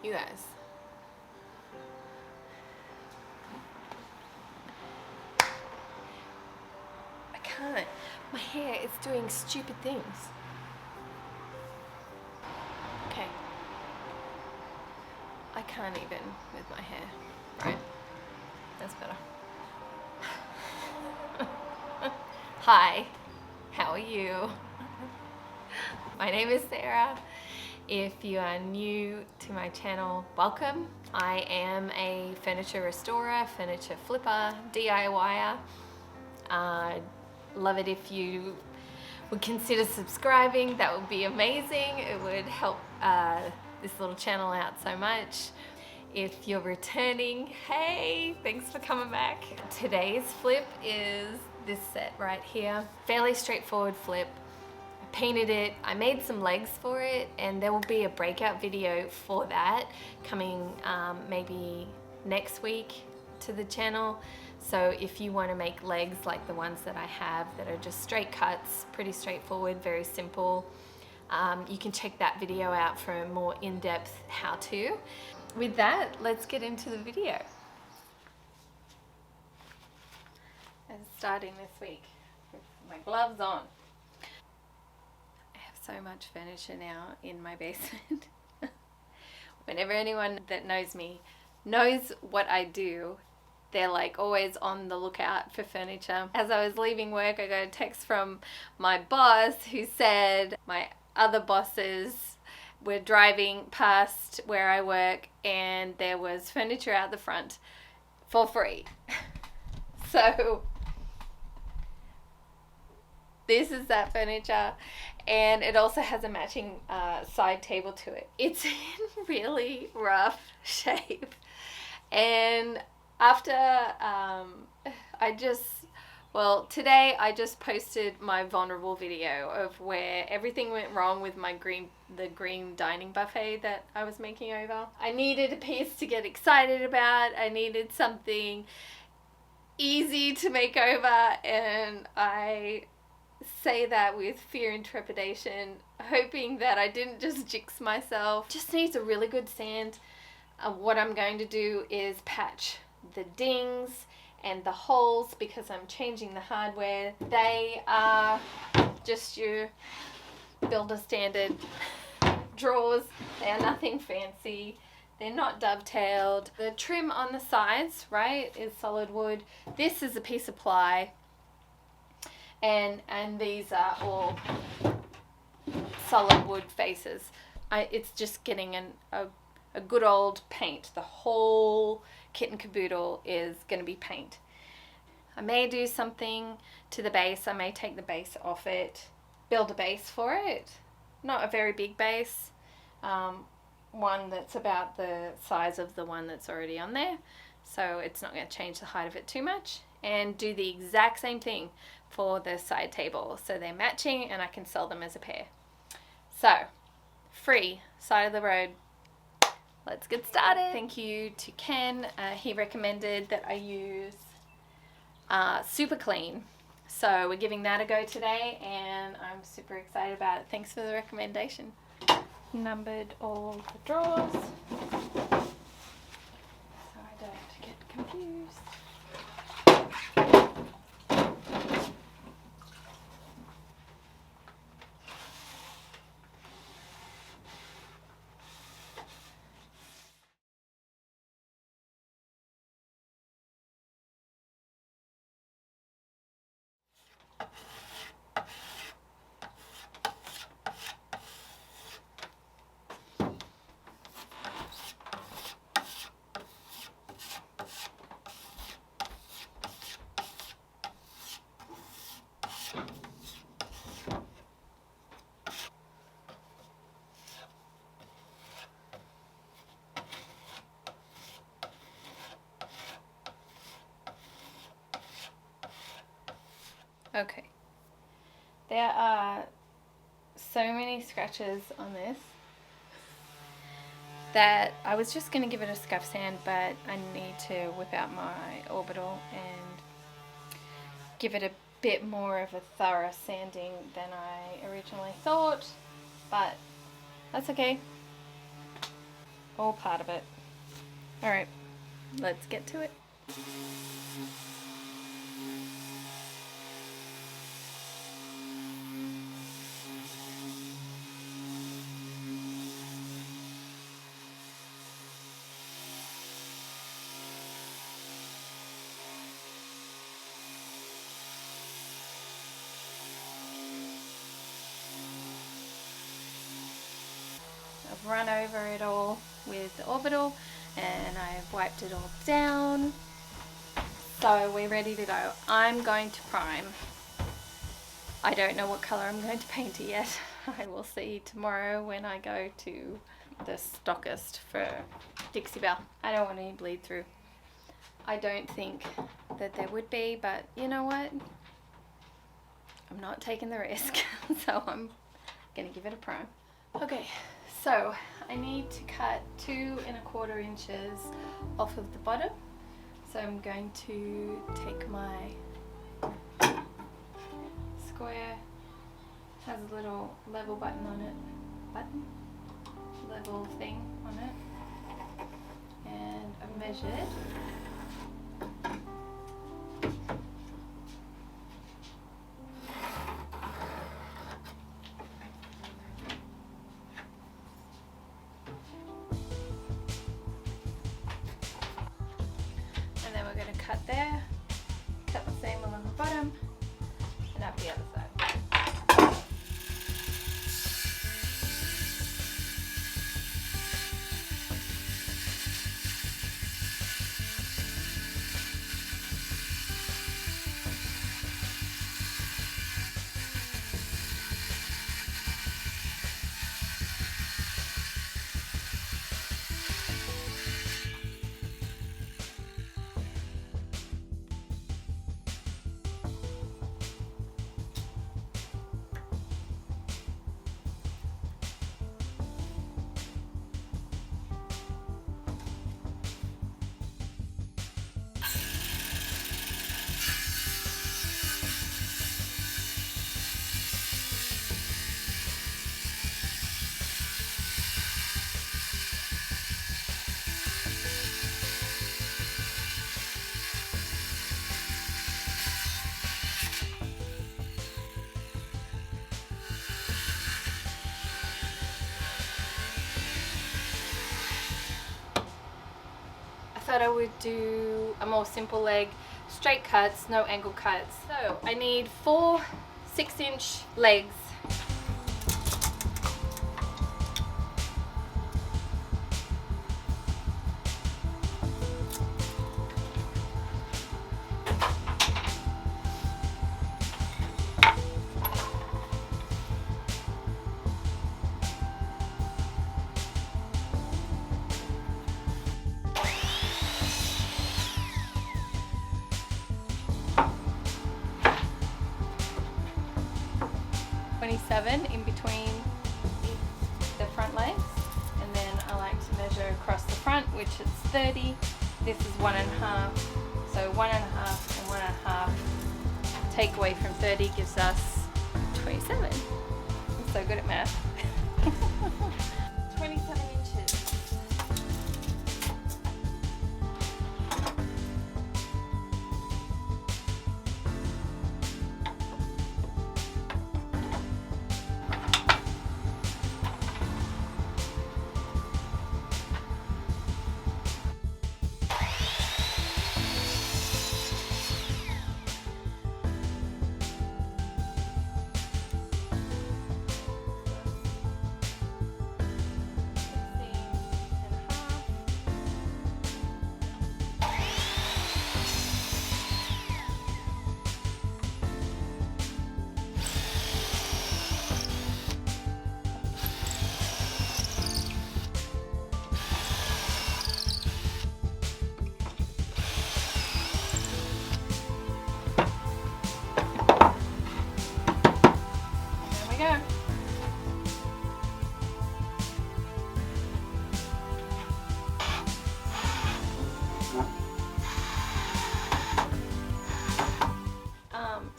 You guys. I can't. My hair is doing stupid things. Okay. I can't even with my hair. Right? That's better. Hi. How are you? My name is Sarah. If you are new to my channel, welcome. I am a furniture restorer, furniture flipper, DIYer. Love it if you would consider subscribing. That would be amazing. It would help this little channel out so much. If you're returning, hey, thanks for coming back. Today's flip is this set right here. Fairly straightforward flip. Painted it, I made some legs for it, and there will be a breakout video for that coming maybe next week to the channel. So if you want to make legs like the ones that I have that are just straight cuts, pretty straightforward, very simple, you can check that video out for a more in-depth how-to. With that, let's get into the video. And starting this week with my gloves on. So much furniture now in my basement. Whenever anyone that knows me knows what I do, they're like always on the lookout for furniture. As I was leaving work, I got a text from my boss who said my other bosses were driving past where I work and there was furniture out the front for free. So this is that furniture, and it also has a matching side table to it. It's in really rough shape, and after today I just posted my vulnerable video of where everything went wrong with the green dining buffet that I was making over. I needed a piece to get excited about. I needed something easy to make over, and I say that with fear and trepidation, hoping that I didn't just jinx myself. Just needs a really good sand. What I'm going to do is patch the dings and the holes because I'm changing the hardware. They are just your builder standard drawers. They are nothing fancy. They're not dovetailed. The trim on the sides, right, is solid wood. This is a piece of ply. And these are all solid wood faces. It's just getting a good old paint. The whole kit and caboodle is going to be paint. I may do something to the base. I may take the base off it, build a base for it. Not a very big base. One that's about the size of the one that's already on there. So it's not going to change the height of it too much. And do the exact same thing for the side table, so they're matching and I can sell them as a pair. So, free, side of the road. Let's get started. Thank you to Ken. He recommended that I use Super Clean. So we're giving that a go today and I'm super excited about it. Thanks for the recommendation. Numbered all the drawers so I don't get confused. Okay, there are so many scratches on this that I was just going to give it a scuff sand, but I need to whip out my orbital and give it a bit more of a thorough sanding than I originally thought, but that's okay. all part of it. All right, let's get to it. I've run over it all with the orbital and I've wiped it all down. So we're ready to go. I'm going to prime. I don't know what color I'm going to paint it yet. I will see tomorrow when I go to the stockist for Dixie Belle. I don't want any bleed through. I don't think that there would be, but you know what? I'm not taking the risk, so I'm gonna give it a prime. Okay, so I need to cut 2 1/4 inches off of the bottom. So I'm going to take my square, has a little level button on it, level thing on it, and I've measured. Cut there, cut the same along the bottom, and up the other side. Thought I would do a more simple leg, straight cuts, no angle cuts. So I need 4 6-inch legs. In between the front legs, and then I like to measure across the front, which is 30. This is 1.5, so 1.5 and 1.5 take away from 30 gives us 27. I'm so good at math. 27 inches.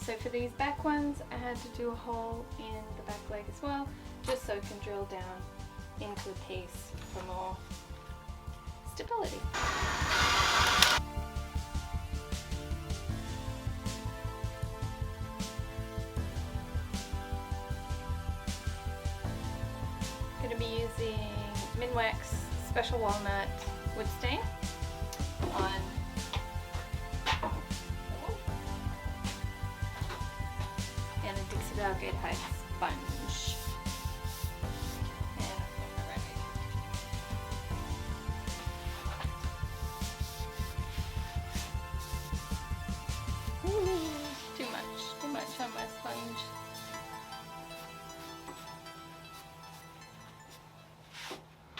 So for these back ones, I had to do a hole in the back leg as well, just so I can drill down into the piece for more wax special walnut wood stain on and a Dixie Belle Gator sponge. And I'm ready. Ooh, too much on my sponge.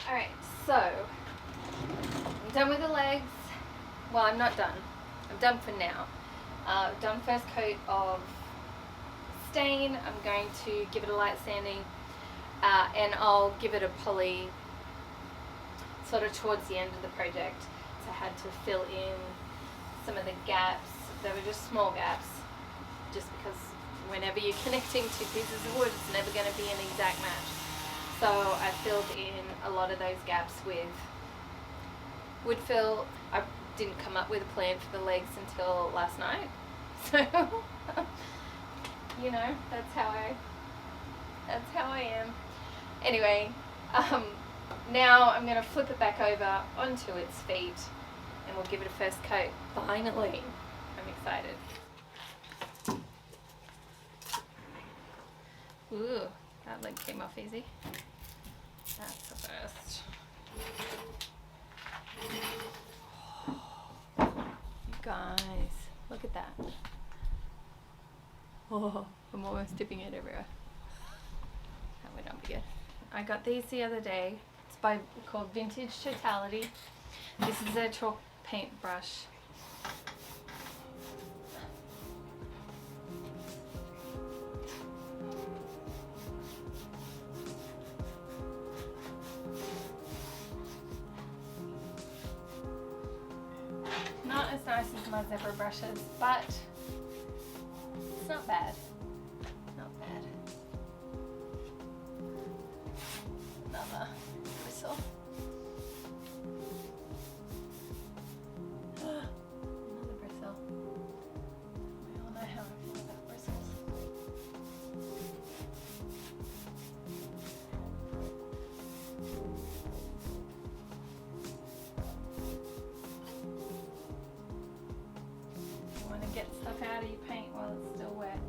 Alright, so I'm done with the legs. Well, I'm not done. I'm done for now. I've done first coat of stain. I'm going to give it a light sanding and I'll give it a poly sort of towards the end of the project. So I had to fill in some of the gaps. They were just small gaps, just because whenever you're connecting two pieces of wood, it's never going to be an exact match. So I filled in a lot of those gaps with wood fill. I didn't come up with a plan for the legs until last night. So, you know, that's how I am. Anyway, now I'm going to flip it back over onto its feet and we'll give it a first coat. Finally, I'm excited. Ooh, that leg came off easy. That's the first. You guys, look at that. Oh, I'm almost tipping it everywhere. That would not be good. I got these the other day. It's called Vintage Totality. This is a chalk paint brush. Not as nice as my zipper brushes, but it's not bad. Not bad. Another bristle. Another bristle. We all know how I feel about bristles. You want to get stuff out of your paint while it's still wet.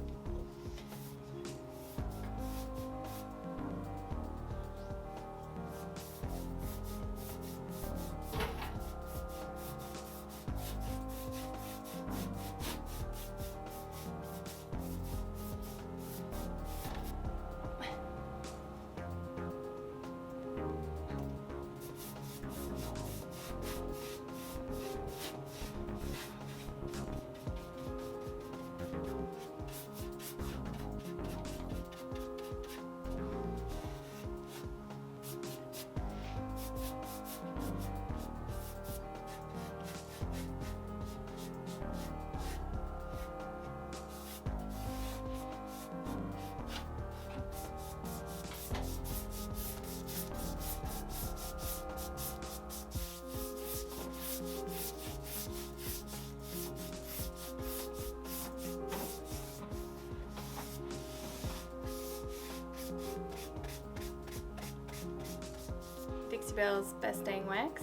Dixie Belle's Best Dang Wax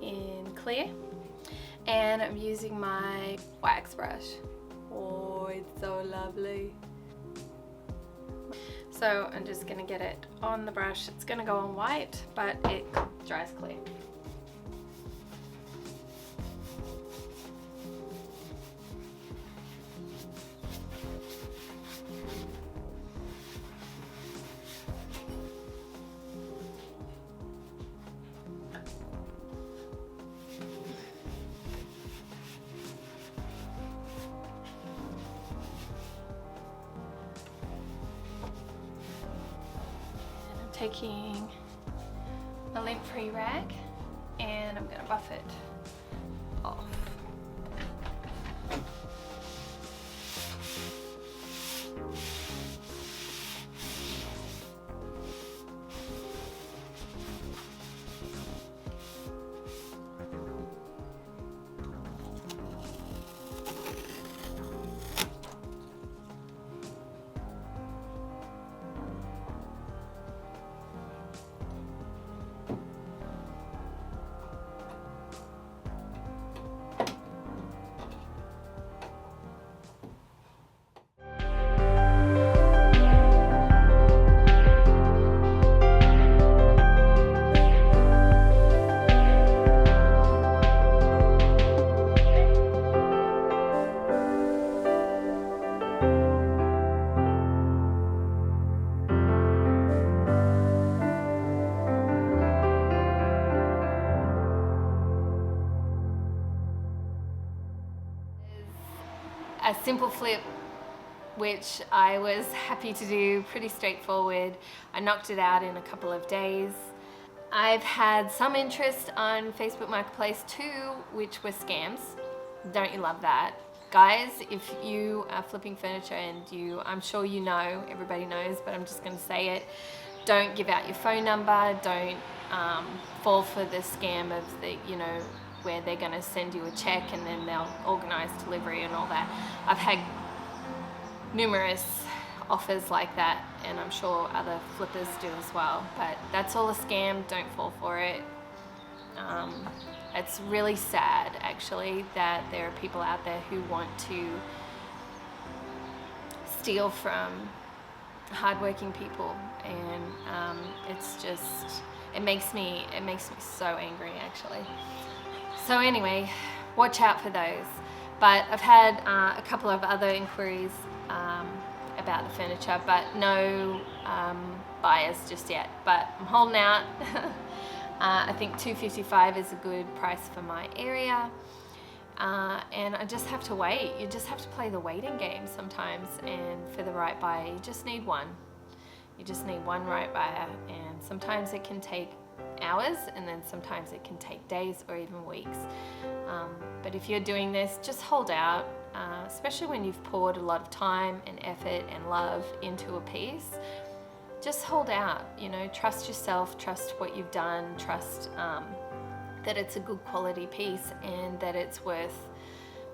in clear, and I'm using my wax brush. Oh, it's so lovely. So I'm just gonna get it on the brush. It's gonna go on white, but it dries clear. Taking a lint-free rag and I'm going to buff it off. a simple flip, which I was happy to do, pretty straightforward. I knocked it out in a couple of days. I've had some interest on Facebook Marketplace too, which were scams. Don't you love that? Guys, if you are flipping furniture and I'm sure you know, everybody knows, but I'm just gonna say it, don't give out your phone number, don't fall for the scam of the, where they're gonna send you a check and then they'll organize delivery and all that. I've had numerous offers like that, and I'm sure other flippers do as well, but that's all a scam. Don't fall for it. It's really sad actually that there are people out there who want to steal from hardworking people, and it makes me so angry actually. So anyway, watch out for those. But I've had a couple of other inquiries about the furniture, but no buyers just yet, but I'm holding out. I think $255 is a good price for my area, and I just have to wait. You just have to play the waiting game sometimes, and for the right buyer you just need one. You just need one right buyer, and sometimes it can take hours, and then sometimes it can take days or even weeks. But if you're doing this, just hold out, especially when you've poured a lot of time and effort and love into a piece. Just hold out, trust yourself, trust what you've done, trust that it's a good quality piece and that it's worth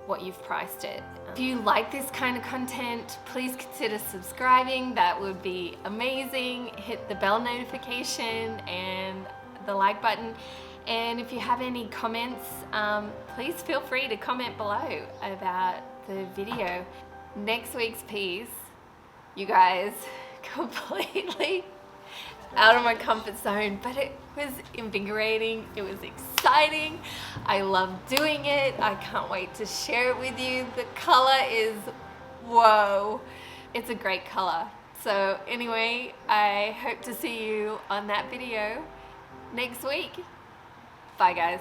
what you've priced it. If you like this kind of content, please consider subscribing. That would be amazing. Hit the bell notification and the like button. And if you have any comments, please feel free to comment below about the video. Next week's piece, you guys, completely out of my comfort zone, but it was invigorating, it was exciting, I love doing it, I can't wait to share it with you. The color is, whoa, it's a great color. So anyway, I hope to see you on that video next week. Bye guys.